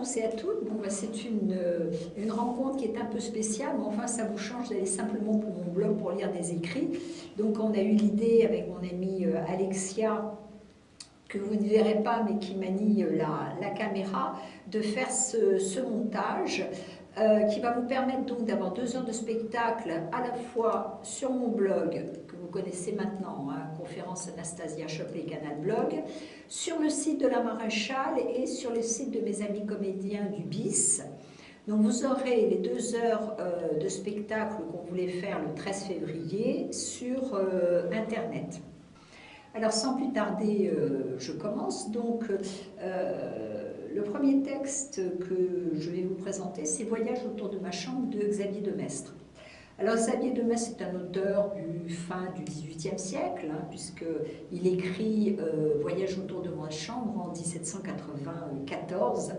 tous et à toutes. Bon, c'est une rencontre qui est un peu spéciale, mais enfin ça vous change d'aller simplement pour mon blog pour lire des écrits. Donc on a eu l'idée avec mon amie Alexia, que vous ne verrez pas mais qui manie la caméra, de faire ce montage qui va vous permettre donc d'avoir 2 heures de spectacle à la fois sur mon blog, que vous connaissez maintenant, hein, Conférence Anastasia Chopelet Canal Blog, sur le site de la Maréchale et sur le site de mes amis comédiens du BIS. Donc vous aurez les 2 heures de spectacle qu'on voulait faire le 13 février sur Internet. Alors sans plus tarder, je commence. Donc le premier texte que je vais vous présenter, c'est Voyage autour de ma chambre de Xavier de Maistre. Alors Xavier de Maistre est un auteur du fin du XVIIIe siècle, hein, puisqu'il écrit Voyage autour de ma chambre en 1794.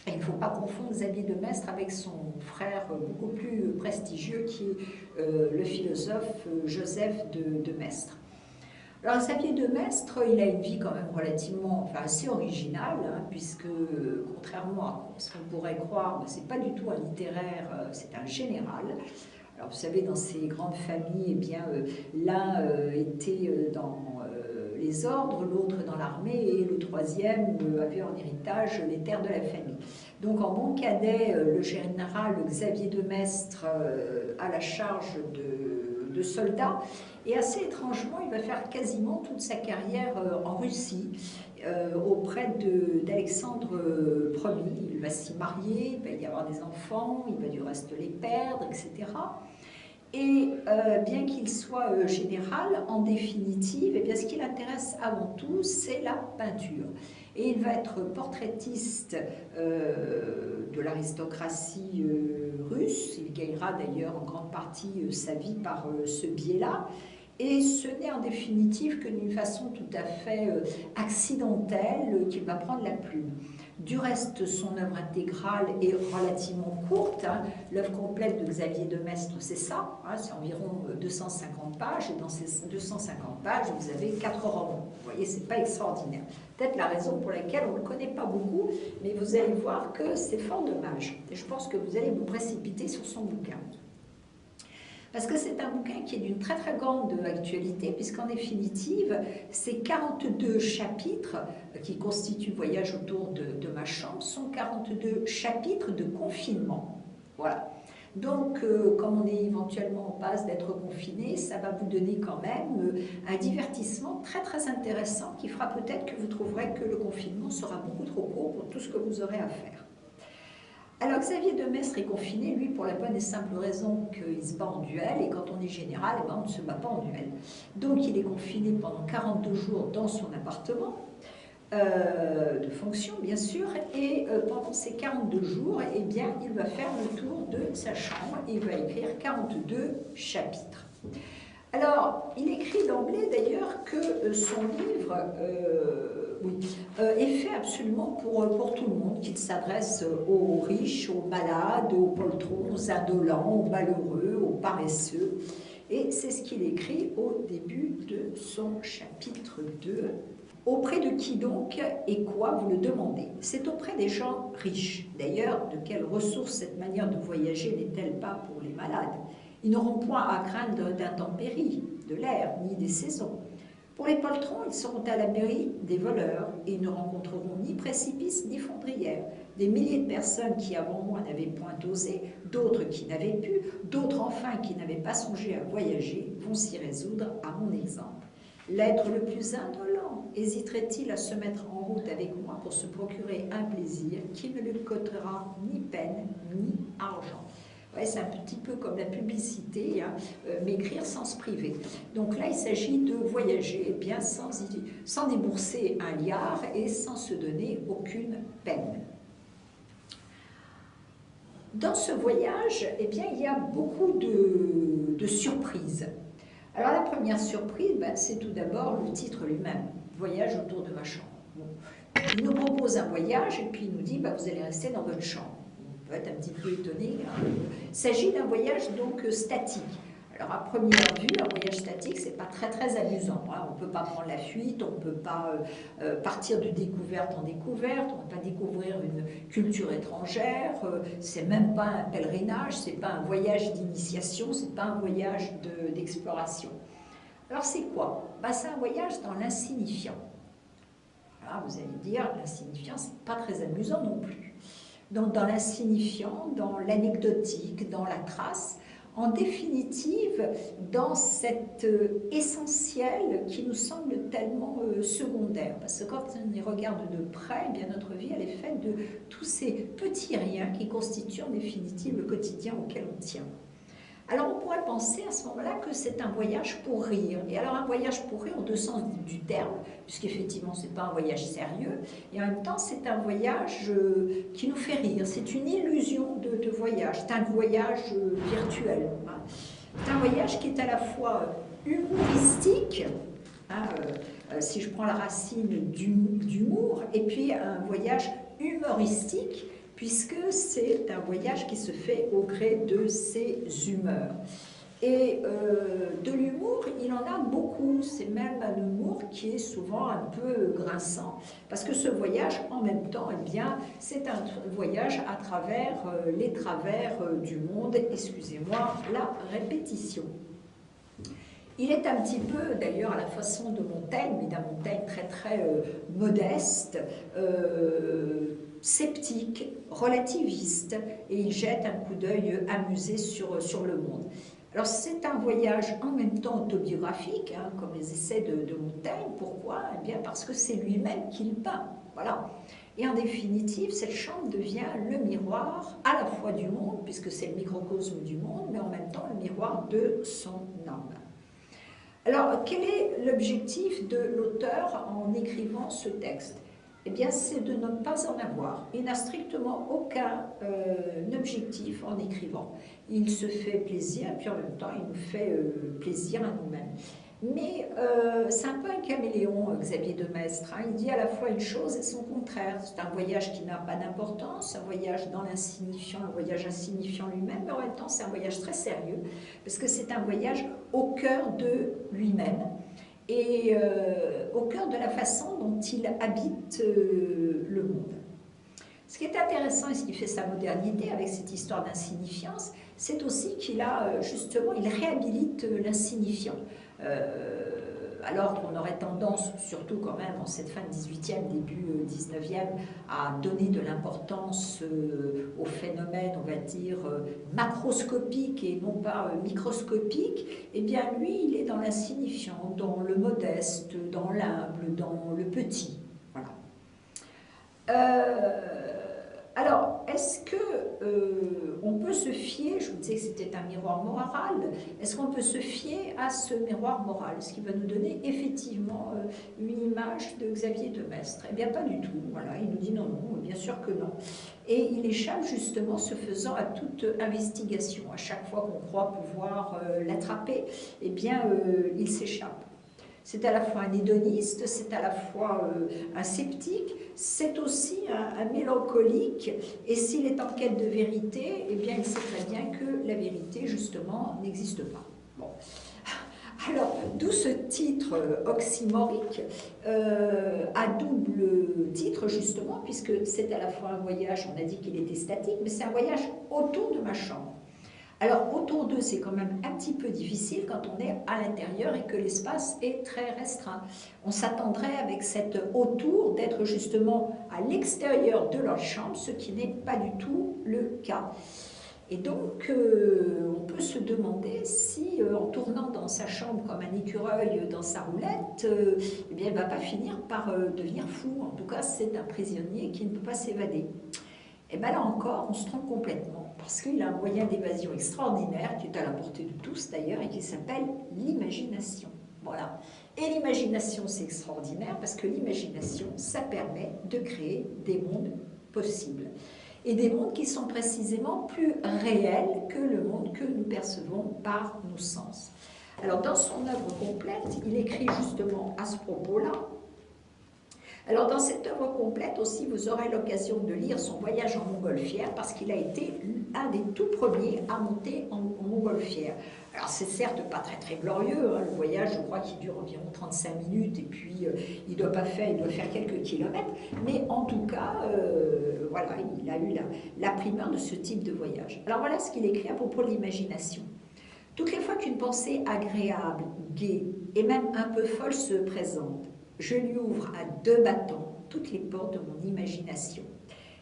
Et il ne faut pas confondre Xavier de Maistre avec son frère beaucoup plus prestigieux qui est le philosophe Joseph de Maistre. Alors Xavier de Maistre, il a une vie quand même relativement, assez originale, hein, puisque contrairement à ce qu'on pourrait croire, c'est pas du tout un littéraire, c'est un général. Alors vous savez, dans ces grandes familles, eh bien, l'un était dans les ordres, l'autre dans l'armée, et le troisième avait en héritage les terres de la famille. Donc en bon cadet, le général Xavier de Maistre a la charge de soldats, et assez étrangement, il va faire quasiment toute sa carrière en Russie, auprès d'Alexandre Ier. Il va s'y marier, il va y avoir des enfants, il va du reste les perdre, etc. Et bien qu'il soit général, en définitive, eh bien, ce qui l'intéresse avant tout, c'est la peinture. Et il va être portraitiste de l'aristocratie russe. Il gagnera d'ailleurs en grande partie sa vie par ce biais-là. Et ce n'est en définitive que d'une façon tout à fait accidentelle qu'il va prendre la plume. Du reste, son œuvre intégrale est relativement courte, hein. L'œuvre complète de Xavier de Maistre, c'est ça, hein, c'est environ 250 pages, et dans ces 250 pages, vous avez 4 romans. Vous voyez, c'est pas extraordinaire. Peut-être la raison pour laquelle on ne le connaît pas beaucoup, mais vous allez voir que c'est fort dommage. Et je pense que vous allez vous précipiter sur son bouquin. Parce que c'est un bouquin qui est d'une très très grande actualité, puisqu'en définitive, ces 42 chapitres qui constituent Voyage autour de ma chambre sont 42 chapitres de confinement. Voilà. Donc, comme on est éventuellement en passe d'être confiné, ça va vous donner quand même un divertissement très très intéressant qui fera peut-être que vous trouverez que le confinement sera beaucoup trop court pour tout ce que vous aurez à faire. Alors Xavier de Maistre est confiné, lui, pour la bonne et simple raison qu'il se bat en duel, et quand on est général, eh ben, on ne se bat pas en duel. Donc il est confiné pendant 42 jours dans son appartement, de fonction bien sûr, et pendant ces 42 jours, eh bien, il va faire le tour de sa chambre, et il va écrire 42 chapitres. Alors, il écrit d'emblée d'ailleurs que son livre est fait absolument pour tout le monde, qu'il s'adresse aux riches, aux malades, aux poltrons, aux indolents, aux malheureux, aux paresseux. Et c'est ce qu'il écrit au début de son chapitre 2. Auprès de qui donc et quoi, vous le demandez? C'est auprès des gens riches. D'ailleurs, de quelle ressource cette manière de voyager n'est-elle pas pour les malades? Ils n'auront point à craindre d'intempéries, de l'air, ni des saisons. Pour les poltrons, ils seront à l'abri des voleurs et ils ne rencontreront ni précipices ni fondrières. Des milliers de personnes qui avant moi n'avaient point osé, d'autres qui n'avaient pu, d'autres enfin qui n'avaient pas songé à voyager, vont s'y résoudre à mon exemple. L'être le plus indolent hésiterait-il à se mettre en route avec moi pour se procurer un plaisir qui ne lui coûtera ni peine ni argent? Ouais, c'est un petit peu comme la publicité, hein, maigrir sans se priver. Donc là, il s'agit de voyager eh bien, sans débourser un liard et sans se donner aucune peine. Dans ce voyage, eh bien, il y a beaucoup de surprises. Alors la première surprise, c'est tout d'abord le titre lui-même, Voyage autour de ma chambre. Bon. Il nous propose un voyage et puis il nous dit, vous allez rester dans votre chambre. On peut être un petit peu étonné. Hein. Il s'agit d'un voyage donc statique. Alors à première vue, un voyage statique, c'est pas très amusant. Hein. On ne peut pas prendre la fuite, on ne peut pas partir de découverte en découverte, on ne peut pas découvrir une culture étrangère, c'est même pas un pèlerinage, c'est pas un voyage d'initiation, c'est pas un voyage d'exploration. Alors c'est quoi? Ben, c'est un voyage dans l'insignifiant. Voilà, vous allez dire, l'insignifiant, c'est pas très amusant non plus. Donc dans l'insignifiant, dans l'anecdotique, dans la trace, en définitive, dans cet essentiel qui nous semble tellement secondaire. Parce que quand on y regarde de près, eh bien, notre vie elle est faite de tous ces petits riens qui constituent en définitive le quotidien auquel on tient. Alors on pourrait penser à ce moment-là que c'est un voyage pour rire. Et alors un voyage pour rire en deux sens du terme, puisqu'effectivement ce n'est pas un voyage sérieux, et en même temps c'est un voyage qui nous fait rire. C'est une illusion de voyage, c'est un voyage virtuel. Hein. C'est un voyage qui est à la fois humoristique, hein, si je prends la racine d'humour, et puis un voyage humoristique, puisque c'est un voyage qui se fait au gré de ses humeurs. Et de l'humour, il en a beaucoup, c'est même un humour qui est souvent un peu grinçant, parce que ce voyage, en même temps, eh bien, c'est un voyage à travers les travers du monde, excusez-moi la répétition. Il est un petit peu, d'ailleurs, à la façon de Montaigne, mais d'un Montaigne très modeste, sceptique, relativiste, et il jette un coup d'œil amusé sur le monde. Alors c'est un voyage en même temps autobiographique, hein, comme les essais de Montaigne. Pourquoi? Eh bien parce que c'est lui-même qui le peint. Voilà. Et en définitive, cette chambre devient le miroir à la fois du monde, puisque c'est le microcosme du monde, mais en même temps le miroir de son âme. Alors, quel est l'objectif de l'auteur en écrivant ce texte? Eh bien, c'est de ne pas en avoir. Il n'a strictement aucun objectif en écrivant. Il se fait plaisir, et puis en même temps, il nous fait plaisir à nous-mêmes. Mais c'est un peu un caméléon, Xavier de Maistre. Hein. Il dit à la fois une chose et son contraire. C'est un voyage qui n'a pas d'importance, un voyage dans l'insignifiant, le voyage insignifiant lui-même, mais en même temps, c'est un voyage très sérieux, parce que c'est un voyage au cœur de lui-même et au cœur de la façon dont il habite le monde. Ce qui est intéressant et ce qui fait sa modernité avec cette histoire d'insignifiance, c'est aussi qu'il a justement, il réhabilite l'insignifiant. Alors qu'on aurait tendance, surtout quand même en cette fin 18e, début 19e, à donner de l'importance aux phénomènes, on va dire, macroscopiques et non pas microscopiques, eh bien lui, il est dans l'insignifiant, dans le modeste, dans l'humble, dans le petit. Voilà. Alors, est-ce qu'on peut se fier, je vous disais que c'était un miroir moral, est-ce qu'on peut se fier à ce miroir moral, ce qui va nous donner effectivement une image de Xavier de Maistre? Eh bien, pas du tout. Voilà, il nous dit non, bien sûr que non. Et il échappe justement, ce faisant, à toute investigation. À chaque fois qu'on croit pouvoir l'attraper, eh bien, il s'échappe. C'est à la fois un hédoniste, c'est à la fois un sceptique, c'est aussi un mélancolique, et s'il est en quête de vérité, eh bien il sait très bien que la vérité, justement, n'existe pas. Bon. Alors, d'où ce titre oxymorique, à double titre, justement, puisque c'est à la fois un voyage, on a dit qu'il était statique, mais c'est un voyage autour de ma chambre. Alors, autour d'eux, c'est quand même un petit peu difficile quand on est à l'intérieur et que l'espace est très restreint. On s'attendrait avec cet autour d'être justement à l'extérieur de leur chambre, ce qui n'est pas du tout le cas. Et donc, on peut se demander si, en tournant dans sa chambre comme un écureuil dans sa roulette, eh bien, il ne va pas finir par devenir fou. En tout cas, c'est un prisonnier qui ne peut pas s'évader. Et bien là encore, on se trompe complètement, parce qu'il a un moyen d'évasion extraordinaire, qui est à la portée de tous d'ailleurs, et qui s'appelle l'imagination. Voilà. Et l'imagination, c'est extraordinaire, parce que l'imagination, ça permet de créer des mondes possibles. Et des mondes qui sont précisément plus réels que le monde que nous percevons par nos sens. Alors, dans son œuvre complète, il écrit justement à ce propos-là. Alors, dans cette œuvre complète aussi, vous aurez l'occasion de lire son voyage en montgolfière, parce qu'il a été un des tout premiers à monter en montgolfière. Alors c'est certes pas très très glorieux, hein, le voyage je crois qu'il dure environ 35 minutes et puis il doit faire quelques kilomètres, mais en tout cas, voilà, il a eu la primeur de ce type de voyage. Alors voilà ce qu'il écrit à propos de l'imagination. Toutes les fois qu'une pensée agréable, gaie et même un peu folle se présente, je lui ouvre à 2 battants toutes les portes de mon imagination.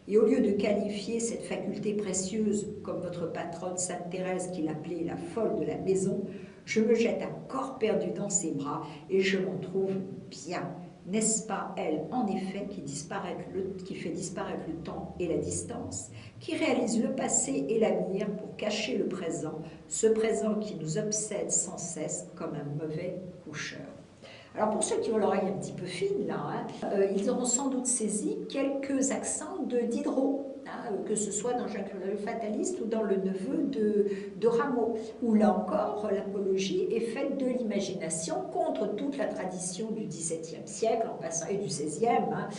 Et au lieu de qualifier cette faculté précieuse comme votre patronne Sainte Thérèse qui l'appelait la folle de la maison, je me jette à corps perdu dans ses bras et je m'en trouve bien. N'est-ce pas elle, en effet, qui fait disparaître le temps et la distance, qui réalise le passé et l'avenir pour cacher le présent, ce présent qui nous obsède sans cesse comme un mauvais coucheur. Alors pour ceux qui ont l'oreille un petit peu fine, là, hein, ils auront sans doute saisi quelques accents de Diderot, hein, que ce soit dans Jacques le Fataliste ou dans le neveu de Rameau, où là encore l'apologie est faite de l'imagination contre toute la tradition du XVIIe siècle, en passant, et du XVIe, hein,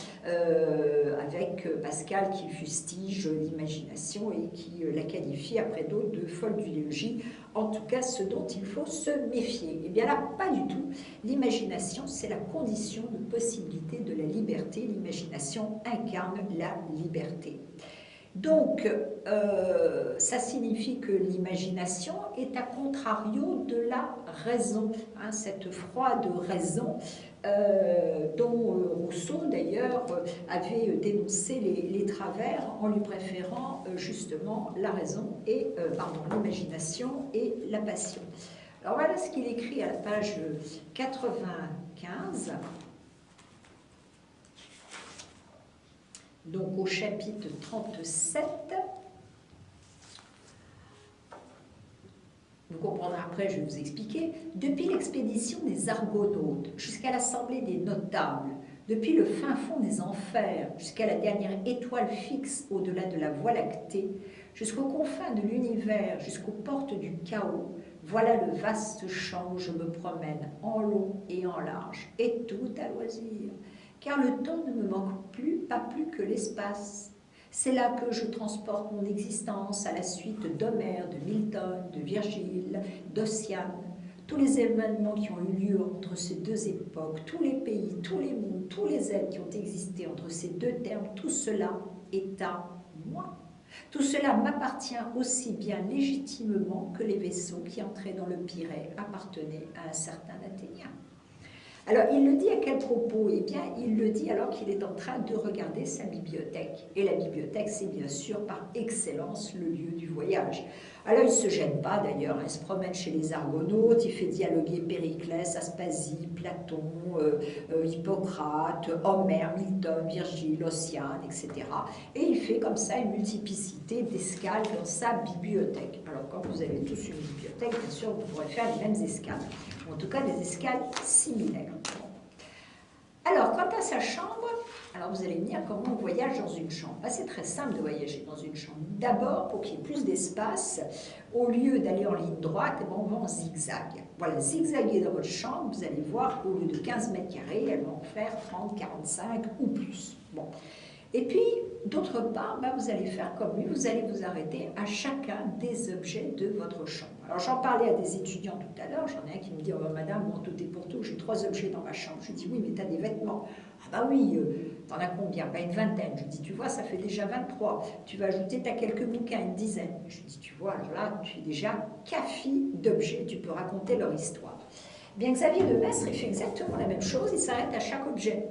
avec Pascal qui fustige l'imagination et qui la qualifie après d'autres de folle d'idéologie, en tout cas ce dont il faut se méfier. Eh bien là, pas du tout. L'imagination, c'est la condition de possibilité de la liberté. L'imagination incarne la liberté. Donc, ça signifie que l'imagination est à contrario de la raison, hein, cette froide raison dont Rousseau d'ailleurs avait dénoncé les travers en lui préférant justement la raison et l'imagination et la passion. Alors voilà ce qu'il écrit à la page 95. Donc au chapitre 37, vous comprendrez après, je vais vous expliquer. Depuis l'expédition des Argonautes jusqu'à l'assemblée des notables, depuis le fin fond des enfers jusqu'à la dernière étoile fixe au-delà de la Voie lactée, jusqu'aux confins de l'univers, jusqu'aux portes du chaos, voilà le vaste champ où je me promène en long et en large, et tout à loisir. Car le temps ne me manque plus, pas plus que l'espace. C'est là que je transporte mon existence à la suite d'Homère, de Milton, de Virgile, d'Ossian. Tous les événements qui ont eu lieu entre ces deux époques, tous les pays, tous les mondes, tous les êtres qui ont existé entre ces deux termes, tout cela est à moi. Tout cela m'appartient aussi bien légitimement que les vaisseaux qui entraient dans le Pirée appartenaient à un certain Athénien. Alors, il le dit à quel propos? Eh bien, il le dit alors qu'il est en train de regarder sa bibliothèque. Et la bibliothèque, c'est bien sûr par excellence le lieu du voyage. Alors, il ne se gêne pas d'ailleurs, il se promène chez les Argonautes, il fait dialoguer Périclès, Aspasie, Platon, Hippocrate, Homère, Milton, Virgile, Ossian, etc. Et il fait comme ça une multiplicité d'escales dans sa bibliothèque. Alors, quand vous avez tous une bibliothèque, bien sûr, vous pourrez faire les mêmes escales. En tout cas des escales similaires. Alors, quant à sa chambre, alors vous allez me dire comment on voyage dans une chambre. Ben, c'est très simple de voyager dans une chambre. D'abord, pour qu'il y ait plus d'espace, au lieu d'aller en ligne droite, on va en zigzag. Voilà, zigzaguer dans votre chambre, vous allez voir, au lieu de 15 mètres carrés, elles vont faire 30, 45 ou plus. Bon. Et puis, d'autre part, ben, vous allez faire comme lui, vous allez vous arrêter à chacun des objets de votre chambre. Alors, j'en parlais à des étudiants tout à l'heure, j'en ai un qui me dit « Oh, madame, bon, tout est pour tout, j'ai 3 objets dans ma chambre. » Je lui dis « Oui, mais tu as des vêtements. » « Ah bah oui, t'en as combien? Ben, une vingtaine. Je lui dis « Tu vois, ça fait déjà 23. Tu vas ajouter, t'as quelques bouquins, une dizaine. » Je lui dis « Tu vois, alors là, tu es déjà café d'objets, tu peux raconter leur histoire. » Bien, Xavier de Maistre, il fait exactement la même chose, il s'arrête à chaque objet.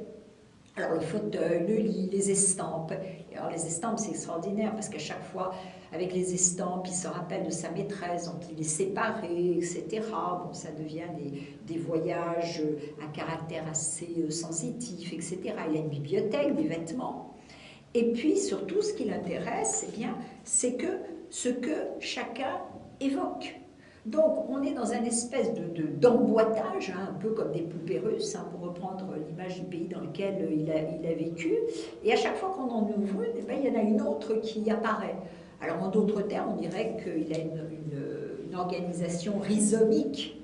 Alors le fauteuil, le lit, les estampes. Et alors les estampes, c'est extraordinaire parce qu'à chaque fois, avec les estampes, il se rappelle de sa maîtresse, dont il est séparé, etc. Bon, ça devient des voyages à caractère assez sensitif, etc. Il a une bibliothèque, des vêtements. Et puis surtout, ce qui l'intéresse, eh bien, c'est que ce que chacun évoque. Donc, on est dans un espèce d'emboîtage, hein, un peu comme des poupées russes, hein, pour reprendre l'image du pays dans lequel il a vécu. Et à chaque fois qu'on en ouvre une, eh bien, il y en a une autre qui apparaît. Alors, en d'autres termes, on dirait qu'il a une organisation rhizomique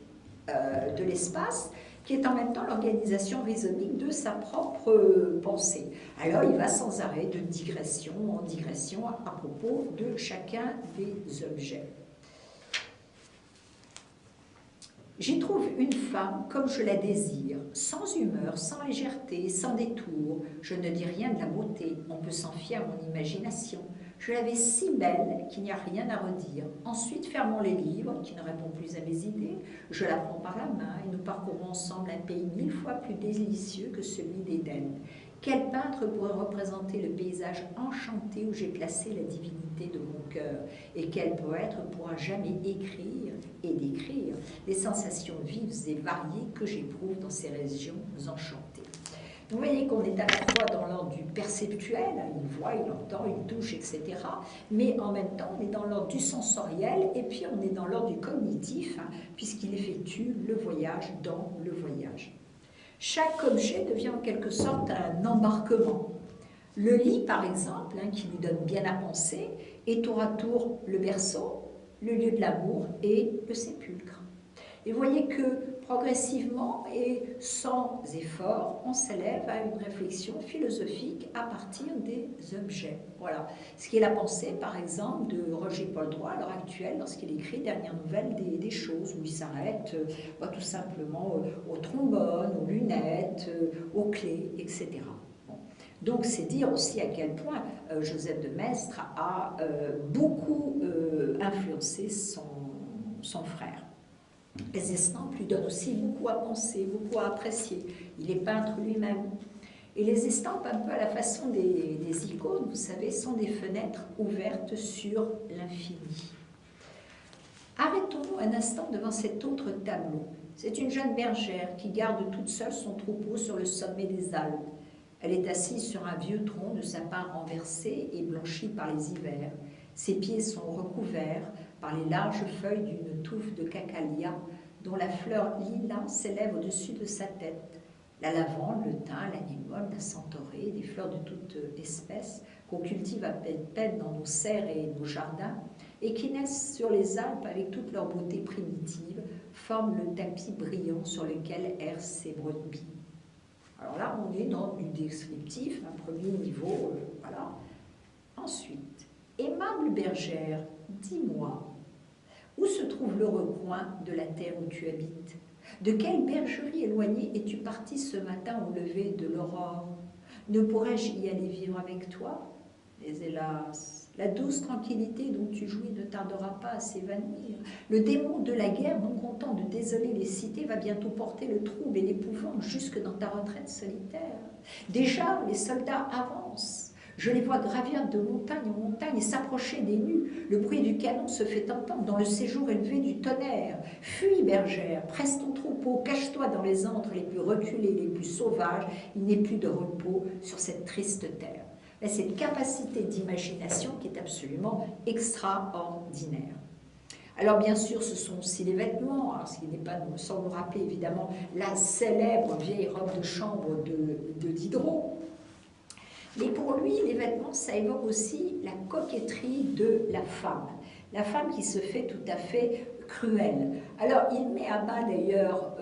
de l'espace, qui est en même temps l'organisation rhizomique de sa propre pensée. Alors, il va sans arrêt de digression en digression à propos de chacun des objets. J'y trouve une femme comme je la désire, sans humeur, sans légèreté, sans détour. Je ne dis rien de la beauté, on peut s'en fier à mon imagination. Je l'avais si belle qu'il n'y a rien à redire. Ensuite, fermons les livres, qui ne répondent plus à mes idées. Je la prends par la main et nous parcourons ensemble un pays 1000 fois plus délicieux que celui d'Éden. Quel peintre pourrait représenter le paysage enchanté où j'ai placé la divinité de mon cœur? Et quel poète pourra jamais écrire et décrire les sensations vives et variées que j'éprouve dans ces régions enchantées? Vous voyez qu'on est à la fois dans l'ordre du perceptuel, il voit, il entend, il touche, etc. Mais en même temps, on est dans l'ordre du sensoriel et puis on est dans l'ordre du cognitif, puisqu'il effectue le voyage dans le voyage. Chaque objet devient en quelque sorte un embarquement. Le lit, par exemple, qui lui donne bien à penser, est tour à tour le berceau, le lieu de l'amour et le sépulcre. Et vous voyez que progressivement et sans effort, on s'élève à une réflexion philosophique à partir des objets. Voilà. Ce qui est la pensée, par exemple, de Roger Poldroy à l'heure actuelle, lorsqu'il écrit Dernière nouvelle des choses, où il s'arrête tout simplement au trombone, aux lunettes, aux clés, etc. Bon. Donc c'est dire aussi à quel point Joseph de Maistre a beaucoup influencé son frère. Les estampes lui donnent aussi beaucoup à penser, beaucoup à apprécier. Il est peintre lui-même. Et les estampes, un peu à la façon des icônes, vous savez, sont des fenêtres ouvertes sur l'infini. Arrêtons-nous un instant devant cet autre tableau. C'est une jeune bergère qui garde toute seule son troupeau sur le sommet des Alpes. Elle est assise sur un vieux tronc de sapin renversé et blanchi par les hivers. Ses pieds sont recouverts par les larges feuilles d'une touffe de cacalia dont la fleur lilas s'élève au-dessus de sa tête. La lavande, le thym, l'anémone, la centaurée, des fleurs de toutes espèces qu'on cultive à peine dans nos serres et nos jardins et qui naissent sur les Alpes avec toute leur beauté primitive, forment le tapis brillant sur lequel errent ces brebis. Alors là, on est dans du descriptif, un premier niveau, voilà. Ensuite, aimable bergère, dis-moi, où se trouve le recoin de la terre où tu habites? De quelle bergerie éloignée es-tu partie ce matin au lever de l'aurore? Ne pourrais-je y aller vivre avec toi? Mais hélas, la douce tranquillité dont tu jouis ne tardera pas à s'évanouir. Le démon de la guerre, non content de désoler les cités, va bientôt porter le trouble et l'épouvante jusque dans ta retraite solitaire. Déjà, les soldats avancent. Je les vois gravir de montagne en montagne et s'approcher des nues. Le bruit du canon se fait entendre dans le séjour élevé du tonnerre. Fuis, bergère, presse ton troupeau, cache-toi dans les antres les plus reculés, les plus sauvages. Il n'est plus de repos sur cette triste terre. Et cette capacité d'imagination qui est absolument extraordinaire. Alors bien sûr, ce sont aussi les vêtements, ce qui n'est pas sans nous rappeler évidemment la célèbre vieille robe de chambre de Diderot. Mais pour lui, les vêtements, ça évoque aussi la coquetterie de la femme qui se fait tout à fait cruelle. Alors, il met à bas d'ailleurs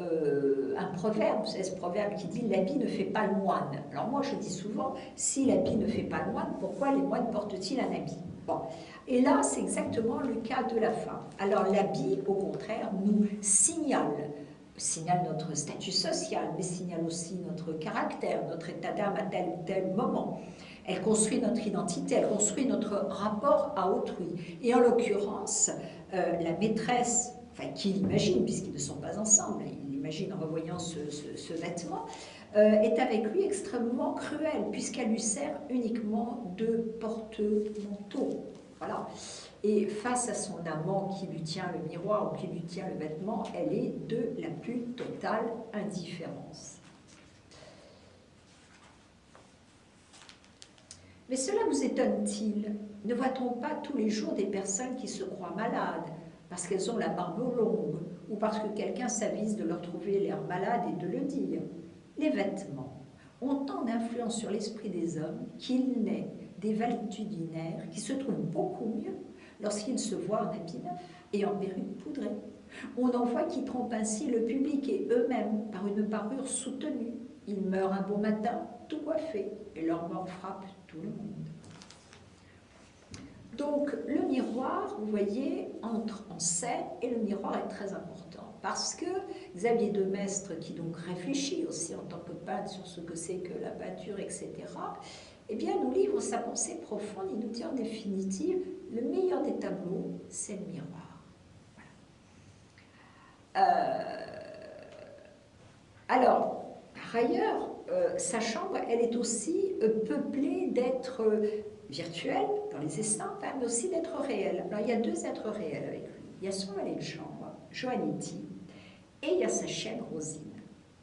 un proverbe, c'est ce proverbe qui dit « l'habit ne fait pas le moine ». Alors moi, je dis souvent, si l'habit ne fait pas le moine, pourquoi les moines portent-ils un habit? Bon. Et là, c'est exactement le cas de la femme. Alors, l'habit, au contraire, nous signale notre statut social, mais signale aussi notre caractère, notre état d'âme à tel ou tel moment. Elle construit notre identité, elle construit notre rapport à autrui. Et en l'occurrence, la maîtresse, enfin qui l'imagine, puisqu'ils ne sont pas ensemble, il l'imagine en revoyant ce vêtement, est avec lui extrêmement cruelle, puisqu'elle lui sert uniquement de porte-manteau. Voilà. Et face à son amant qui lui tient le miroir ou qui lui tient le vêtement, elle est de la plus totale indifférence. Mais cela vous étonne-t-il? Ne voit-on pas tous les jours des personnes qui se croient malades parce qu'elles ont la barbe longue ou parce que quelqu'un s'avise de leur trouver l'air malade et de le dire? Les vêtements ont tant d'influence sur l'esprit des hommes qu'il naît des valetudinaires qui se trouvent beaucoup mieux lorsqu'ils se voient en habit neuf et en perruque poudrée. On en voit qui trompent ainsi le public et eux-mêmes par une parure soutenue. Ils meurent un beau matin, tout coiffés, et leur mort frappe tout le monde. Donc le miroir, vous voyez, entre en scène et le miroir est très important. Parce que Xavier de Maistre, qui donc réfléchit aussi en tant que peintre sur ce que c'est que la peinture, etc., eh bien, nous livre sa pensée profonde. Il nous dit en définitive, le meilleur des tableaux, c'est le miroir. Voilà. Alors, par ailleurs, sa chambre, elle est aussi peuplée d'êtres virtuels, dans les estampes, hein, mais aussi d'êtres réels. Alors, il y a deux êtres réels avec lui. Il y a son valet de chambre, Joannetti, et il y a sa chienne, Rosine.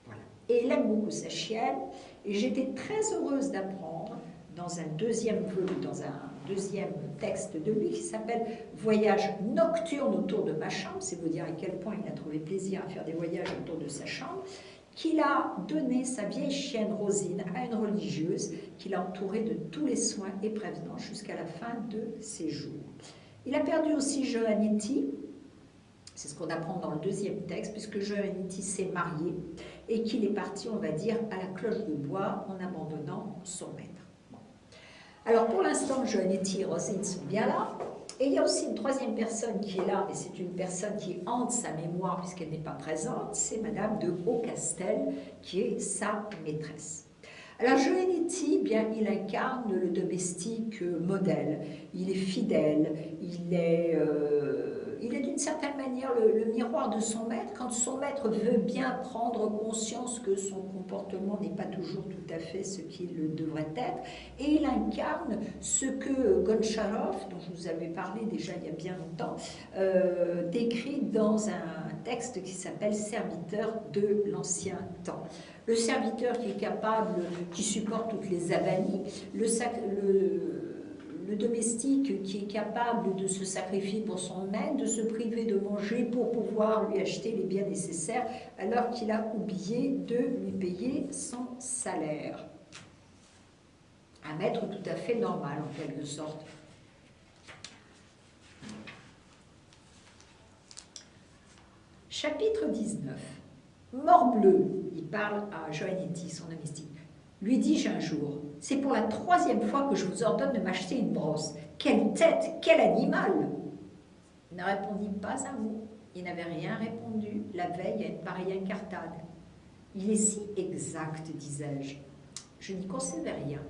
Voilà. Et il aime beaucoup sa chienne, et j'étais très heureuse d'apprendre, dans un deuxième texte de lui, qui s'appelle « Voyage nocturne autour de ma chambre », c'est vous dire à quel point il a trouvé plaisir à faire des voyages autour de sa chambre, qu'il a donné sa vieille chienne Rosine à une religieuse qu'il a entourée de tous les soins et prévenances jusqu'à la fin de ses jours. Il a perdu aussi Joannetti, c'est ce qu'on apprend dans le deuxième texte, puisque Joannetti s'est marié et qu'il est parti, on va dire, à la cloche de bois en abandonnant son maître. Bon. Alors pour l'instant, Joannetti et Rosine sont bien là. Et il y a aussi une troisième personne qui est là, et c'est une personne qui hante sa mémoire puisqu'elle n'est pas présente, c'est Madame de Hautcastel, qui est sa maîtresse. Alors Joannetti, bien, il incarne le domestique modèle, il est fidèle, il est d'une certaine manière le miroir de son maître. Quand son maître veut bien prendre conscience que son comportement n'est pas toujours tout à fait ce qu'il devrait être, et il incarne ce que Goncharov, dont je vous avais parlé déjà il y a bien longtemps, décrit dans un texte qui s'appelle « Serviteur de l'ancien temps ». Le serviteur qui est capable, qui supporte toutes les avanies, le domestique qui est capable de se sacrifier pour son maître, de se priver de manger pour pouvoir lui acheter les biens nécessaires, alors qu'il a oublié de lui payer son salaire. Un maître tout à fait normal, en quelque sorte. Chapitre 19. Morbleu, il parle à Joannetti, son domestique. Lui dis-je un jour, c'est pour la troisième fois que je vous ordonne de m'acheter une brosse. Quelle tête, quel animal! Il ne répondit pas un mot. Il n'avait rien répondu la veille à une pareille incartade. Il est si exact, disais-je. Je n'y concevais rien.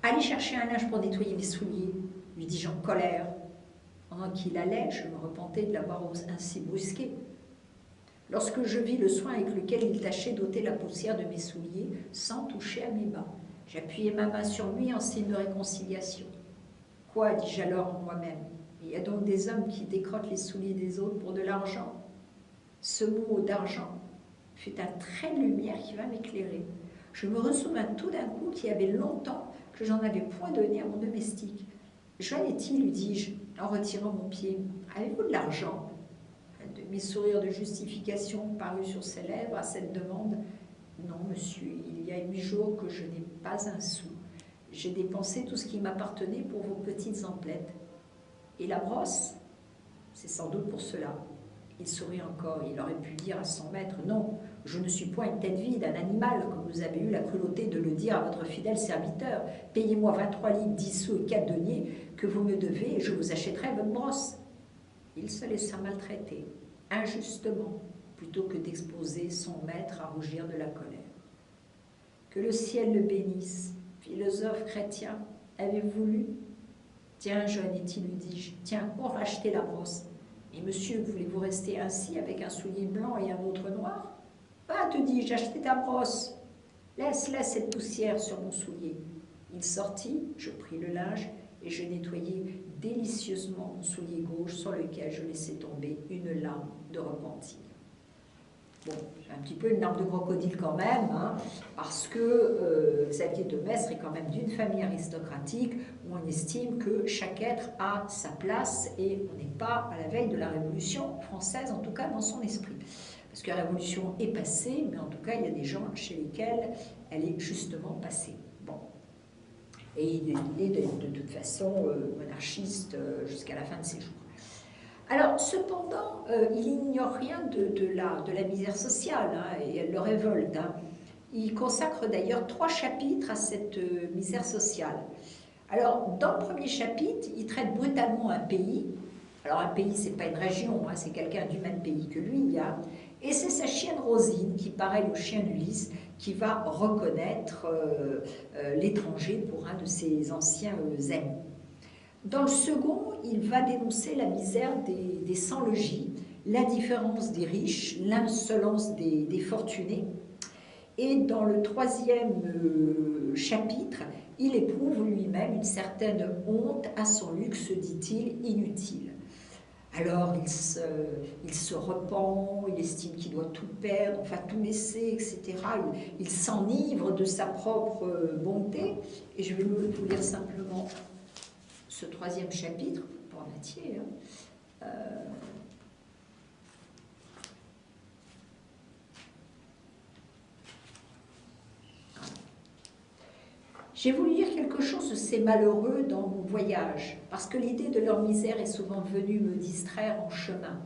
Allez chercher un linge pour nettoyer mes souliers, lui dis-je en colère. Pendant qu'il allait, je me repentais de l'avoir ainsi brusqué. Lorsque je vis le soin avec lequel il tâchait d'ôter la poussière de mes souliers sans toucher à mes bas, j'appuyai ma main sur lui en signe de réconciliation. Quoi, dis-je alors en moi-même, il y a donc des hommes qui décrottent les souliers des autres pour de l'argent. Ce mot d'argent fut un trait de lumière qui va m'éclairer. Je me ressouvins tout d'un coup qu'il y avait longtemps que j'en avais point donné à mon domestique. Joannetti, lui dis-je, en retirant mon pied, avez-vous de l'argent? Mes sourires de justification parus sur ses lèvres à cette demande. Non, monsieur, il y a 8 jours que je n'ai pas un sou. J'ai dépensé tout ce qui m'appartenait pour vos petites emplettes. Et la brosse? C'est sans doute pour cela. Il sourit encore. Il aurait pu dire à son maître, non, je ne suis point une tête vide, un animal, comme vous avez eu la cruauté de le dire à votre fidèle serviteur. Payez-moi 23 livres, 10 sous et 4 deniers que vous me devez et je vous achèterai votre brosse. Il se laissa maltraiter, injustement, plutôt que d'exposer son maître à rougir de la colère. Que le ciel le bénisse, philosophe chrétien, avez-vous lu? Tiens, Joannetti, lui dis-je, tiens, pour racheter la brosse. Et monsieur, voulez-vous rester ainsi avec un soulier blanc et un autre noir? Va, te dis-je, acheter ta brosse. Laisse cette poussière sur mon soulier. Il sortit, je pris le linge et je nettoyai délicieusement mon soulier gauche sur lequel je laissais tomber une larme de repentir. Bon, j'ai un petit peu une larme de crocodile quand même, hein, parce que Xavier de Maistre est quand même d'une famille aristocratique où on estime que chaque être a sa place et on n'est pas à la veille de la Révolution française, en tout cas dans son esprit. Parce que la Révolution est passée, mais en tout cas il y a des gens chez lesquels elle est justement passée. Bon. Et il est de toute façon monarchiste jusqu'à la fin de ses jours. Alors, cependant, il n'ignore rien de la misère sociale, hein, et elle le révolte. Hein. Il consacre d'ailleurs 3 chapitres à cette misère sociale. Alors, dans le premier chapitre, il traite brutalement un pays. Alors, un pays, ce n'est pas une région, hein, c'est quelqu'un du même pays que lui. Hein, Et c'est sa chienne Rosine, qui pareil au chien d'Ulysse, qui va reconnaître l'étranger pour un de ses anciens amis. Dans le second, il va dénoncer la misère des sans-logis, l'indifférence des riches, l'insolence des fortunés. Et dans le troisième chapitre, il éprouve lui-même une certaine honte à son luxe, dit-il, inutile. Alors il se repent, il estime qu'il doit tout perdre, enfin tout laisser, etc. Il s'enivre de sa propre bonté. Et je vais vous lire simplement ce troisième chapitre, pas en entier. J'ai voulu dire quelque chose de ces malheureux dans mon voyage, parce que l'idée de leur misère est souvent venue me distraire en chemin.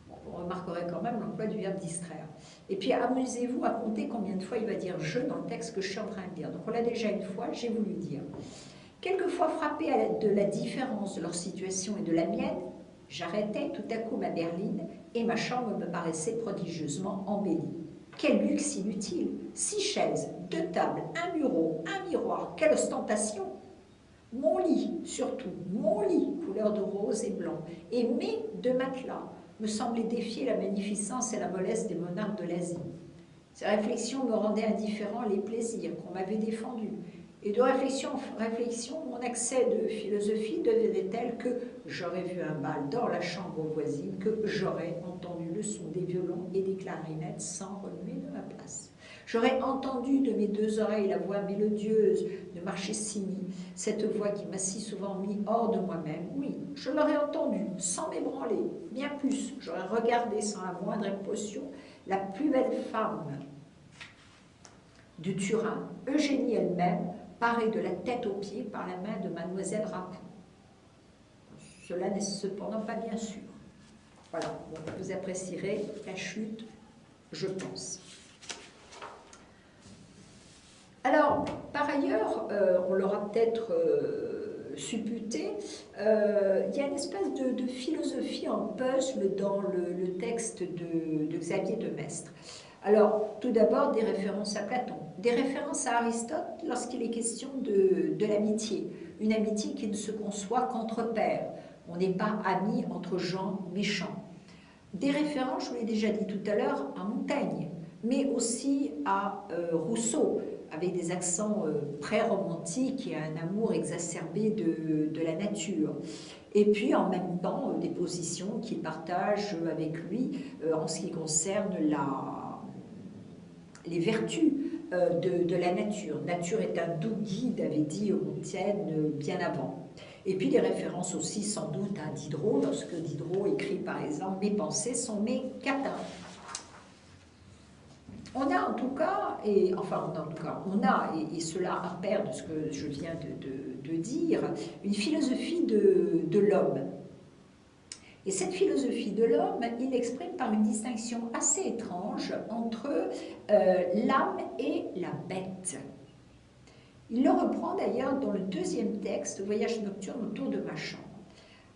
Bon, vous remarquerez quand même l'emploi du verbe distraire. Et puis amusez-vous à compter combien de fois il va dire « je » dans le texte que je suis en train de lire. Donc on l'a déjà une fois, j'ai voulu dire. Quelquefois frappé de la différence de leur situation et de la mienne, j'arrêtais tout à coup ma berline et ma chambre me paraissait prodigieusement embellie. Quel luxe inutile! 6 chaises, 2 tables, un bureau, un miroir, quelle ostentation! Mon lit, surtout, mon lit, couleur de rose et blanc, et mes 2 matelas, me semblaient défier la magnificence et la mollesse des monarques de l'Asie. Ces réflexions me rendaient indifférents les plaisirs qu'on m'avait défendus. Et de réflexion en réflexion, mon accès de philosophie devenait tel que j'aurais vu un bal dans la chambre voisine, que j'aurais entendu le son des violons et des clarinettes sans remuer de ma place. J'aurais entendu de mes 2 oreilles la voix mélodieuse de Marchesini, cette voix qui m'a si souvent mis hors de moi-même. Oui, je l'aurais entendue sans m'ébranler, bien plus. J'aurais regardé sans la moindre émotion la plus belle femme de Turin, Eugénie elle-même, parée de la tête aux pieds par la main de mademoiselle Rapou. Cela n'est cependant pas bien sûr. Voilà, bon, vous apprécierez la chute, je pense. Alors, par ailleurs, on l'aura peut-être supputé, il y a une espèce de philosophie en puzzle dans le texte de Xavier de Maistre. Alors, tout d'abord, des références à Platon, des références à Aristote lorsqu'il est question de l'amitié, une amitié qui ne se conçoit qu'entre pairs. On n'est pas amis entre gens méchants. Des références, je vous l'ai déjà dit tout à l'heure, à Montaigne, mais aussi à Rousseau, avec des accents pré-romantiques et un amour exacerbé de la nature. Et puis en même temps, des positions qu'il partage avec lui en ce qui concerne les vertus de la nature. Nature est un doux guide, avait dit Montaigne bien avant. Et puis des références aussi sans doute à Diderot, lorsque Diderot écrit par exemple « Mes pensées sont mes catins ». On a en tout cas, et cela appert de ce que je viens de dire, une philosophie de l'homme. Et cette philosophie de l'homme, il l'exprime par une distinction assez étrange entre l'âme et la bête. Il le reprend d'ailleurs dans le deuxième texte, Voyage nocturne autour de ma chambre.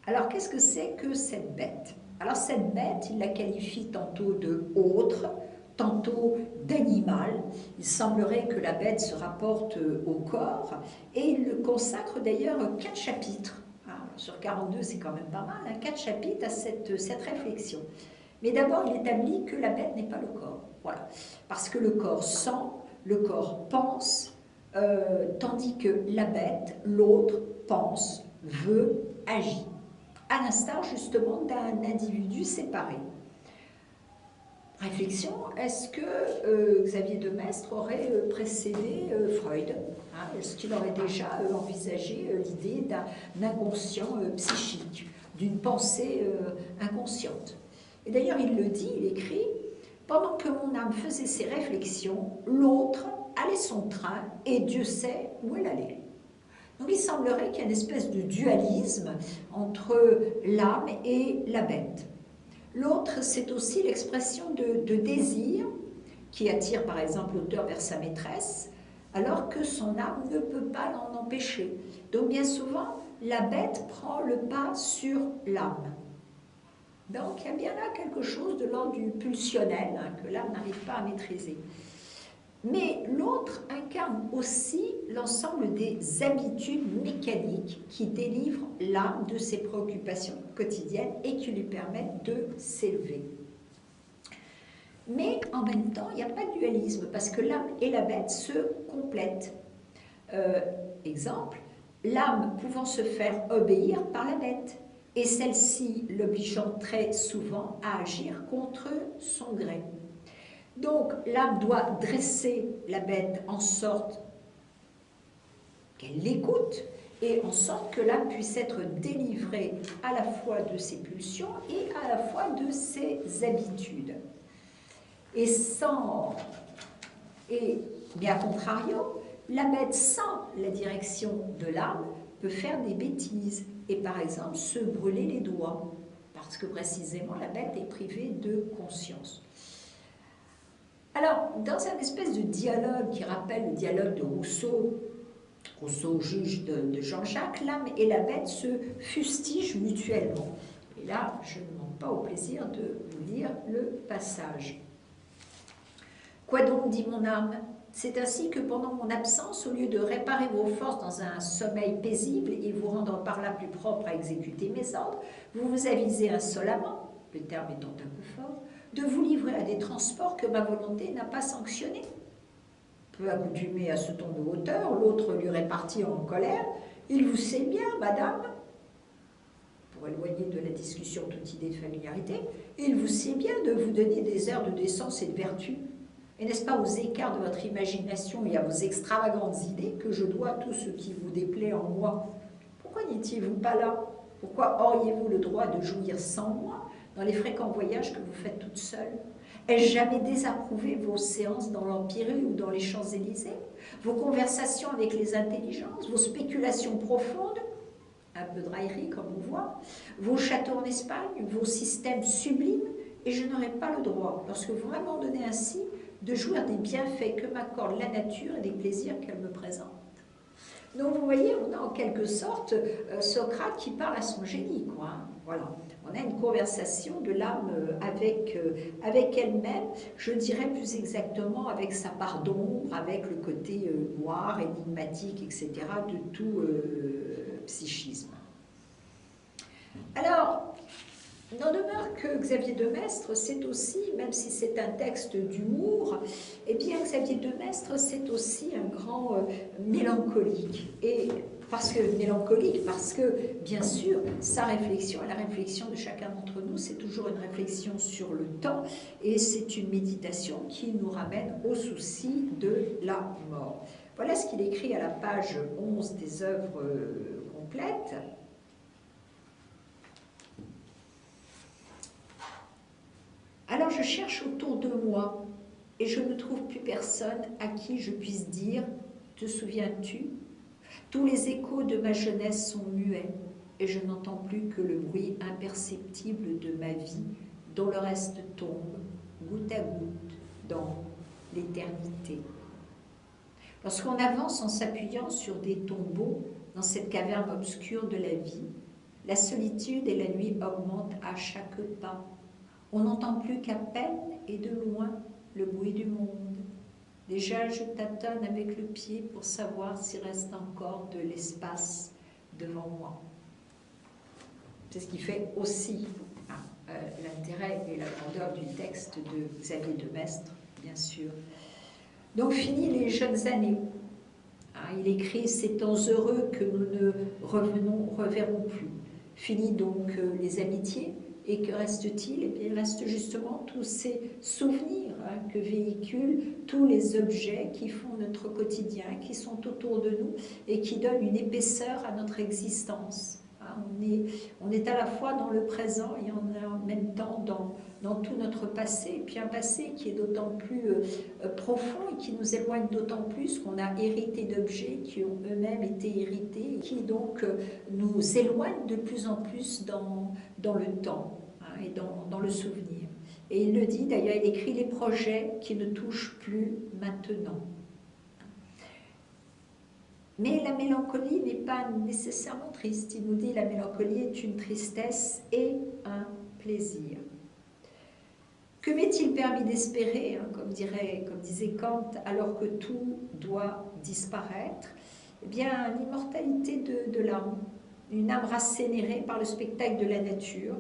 Alors qu'est-ce que c'est que cette bête? Alors cette bête, il la qualifie tantôt de autre, tantôt d'animal. Il semblerait que la bête se rapporte au corps, et il le consacre d'ailleurs 4 chapitres. Sur 42, c'est quand même pas mal, 4 chapitres à cette réflexion. Mais d'abord, il établit que la bête n'est pas le corps. Voilà. Parce que le corps sent, le corps pense, tandis que la bête, l'autre, pense, veut, agit. À l'instar justement d'un individu séparé. Réflexion, est-ce que Xavier de Maistre aurait précédé Freud? Est-ce qu'il aurait déjà envisagé l'idée d'un inconscient psychique, d'une pensée inconsciente? Et d'ailleurs, il le dit, il écrit « Pendant que mon âme faisait ses réflexions, l'autre allait son train et Dieu sait où elle allait. » Donc il semblerait qu'il y ait une espèce de dualisme entre l'âme et la bête. L'autre, c'est aussi l'expression de désir qui attire par exemple l'auteur vers sa maîtresse, alors que son âme ne peut pas l'en empêcher. Donc bien souvent, la bête prend le pas sur l'âme. Donc il y a bien là quelque chose de l'ordre du pulsionnel, hein, que l'âme n'arrive pas à maîtriser. Mais l'autre incarne aussi l'ensemble des habitudes mécaniques qui délivrent l'âme de ses préoccupations quotidiennes et qui lui permettent de s'élever. Mais en même temps, il n'y a pas de dualisme, parce que l'âme et la bête se complètent. Exemple, l'âme pouvant se faire obéir par la bête, et celle-ci l'obligeant très souvent à agir contre son gré. Donc l'âme doit dresser la bête en sorte qu'elle l'écoute, et en sorte que l'âme puisse être délivrée à la fois de ses pulsions et à la fois de ses habitudes. Et bien à contrario, la bête sans la direction de l'âme peut faire des bêtises et par exemple se brûler les doigts, parce que précisément la bête est privée de conscience. Alors, dans un espèce de dialogue qui rappelle le dialogue de Rousseau juge de Jean-Jacques, l'âme et la bête se fustigent mutuellement. Et là, je ne manque pas au plaisir de vous lire le passage. « Quoi donc, dit mon âme, c'est ainsi que pendant mon absence, au lieu de réparer vos forces dans un sommeil paisible et vous rendre par là plus propre à exécuter mes ordres, vous vous avisez insolemment, le terme étant un peu fort, de vous livrer à des transports que ma volonté n'a pas sanctionnés. Peu accoutumé à ce ton de hauteur, l'autre lui répartit en colère, il vous sait bien, madame, pour éloigner de la discussion toute idée de familiarité, il vous sait bien de vous donner des airs de décence et de vertu. Et n'est-ce pas aux écarts de votre imagination et à vos extravagantes idées que je dois tout ce qui vous déplaît en moi? Pourquoi n'étiez-vous pas là? Pourquoi auriez-vous le droit de jouir sans moi dans les fréquents voyages que vous faites toute seule? Ai-je jamais désapprouvé vos séances dans l'Empire ou dans les Champs-Élysées? Vos conversations avec les intelligences, vos spéculations profondes, un peu de raillerie comme on voit, vos châteaux en Espagne, vos systèmes sublimes, et je n'aurai pas le droit, lorsque vous m'abandonnez ainsi, de jouir des bienfaits que m'accorde la nature et des plaisirs qu'elle me présente. » Donc vous voyez, on a en quelque sorte Socrate qui parle à son génie, quoi. Hein. Voilà. On a une conversation de l'âme avec elle-même, je dirais plus exactement avec sa part d'ombre, avec le côté noir, énigmatique, etc., de tout psychisme. Alors, n'en demeure que Xavier de Maistre, c'est aussi, même si c'est un texte d'humour, eh bien Xavier de Maistre, c'est aussi un grand mélancolique. Et parce que, bien sûr, sa réflexion et la réflexion de chacun d'entre nous, c'est toujours une réflexion sur le temps, et c'est une méditation qui nous ramène au souci de la mort. Voilà ce qu'il écrit à la page 11 des œuvres complètes. Alors je cherche autour de moi et je ne trouve plus personne à qui je puisse dire « Te souviens-tu » ? Tous les échos de ma jeunesse sont muets et je n'entends plus que le bruit imperceptible de ma vie dont le reste tombe, goutte à goutte, dans l'éternité. Lorsqu'on avance en s'appuyant sur des tombeaux dans cette caverne obscure de la vie, la solitude et la nuit augmentent à chaque pas. On n'entend plus qu'à peine et de loin le bruit du monde. Déjà, je tâtonne avec le pied pour savoir s'il reste encore de l'espace devant moi. C'est ce qui fait aussi l'intérêt et la grandeur du texte de Xavier de Maistre, bien sûr. Donc, fini les jeunes années. Il écrit « Ces temps heureux que nous ne reverrons plus ». Fini donc les amitiés. Et que reste-t-il? Eh bien, il reste justement tous ces souvenirs que véhiculent tous les objets qui font notre quotidien, qui sont autour de nous et qui donnent une épaisseur à notre existence. On est à la fois dans le présent et en même temps dans tout notre passé, et puis un passé qui est d'autant plus profond et qui nous éloigne d'autant plus qu'on a hérité d'objets qui ont eux-mêmes été hérités et qui donc nous éloignent de plus en plus dans le temps et dans le souvenir. Et il le dit, d'ailleurs, il écrit les projets qui ne touchent plus maintenant. Mais la mélancolie n'est pas nécessairement triste. Il nous dit la mélancolie est une tristesse et un plaisir. Que m'est-il permis d'espérer, hein, comme disait Kant, alors que tout doit disparaître? Eh bien, l'immortalité de l'âme, une âme rassénérée par le spectacle de la nature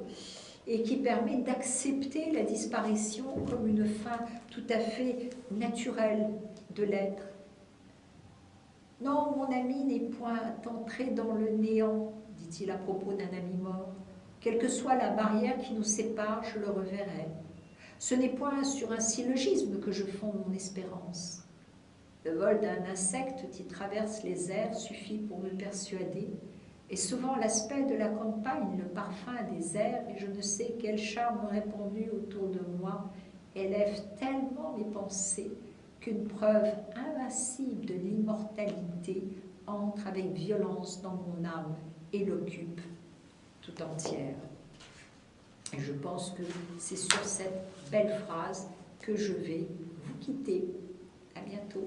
et qui permet d'accepter la disparition comme une fin tout à fait naturelle de l'être. Non, mon ami n'est point entré dans le néant, dit-il à propos d'un ami mort. Quelle que soit la barrière qui nous sépare, je le reverrai. Ce n'est point sur un syllogisme que je fonde mon espérance. Le vol d'un insecte qui traverse les airs suffit pour me persuader, et souvent l'aspect de la campagne, le parfum des airs et je ne sais quel charme répandu autour de moi élève tellement mes pensées qu'une preuve invincible de l'immortalité entre avec violence dans mon âme et l'occupe tout entière. Et je pense que c'est sur cette belle phrase que je vais vous quitter. À bientôt.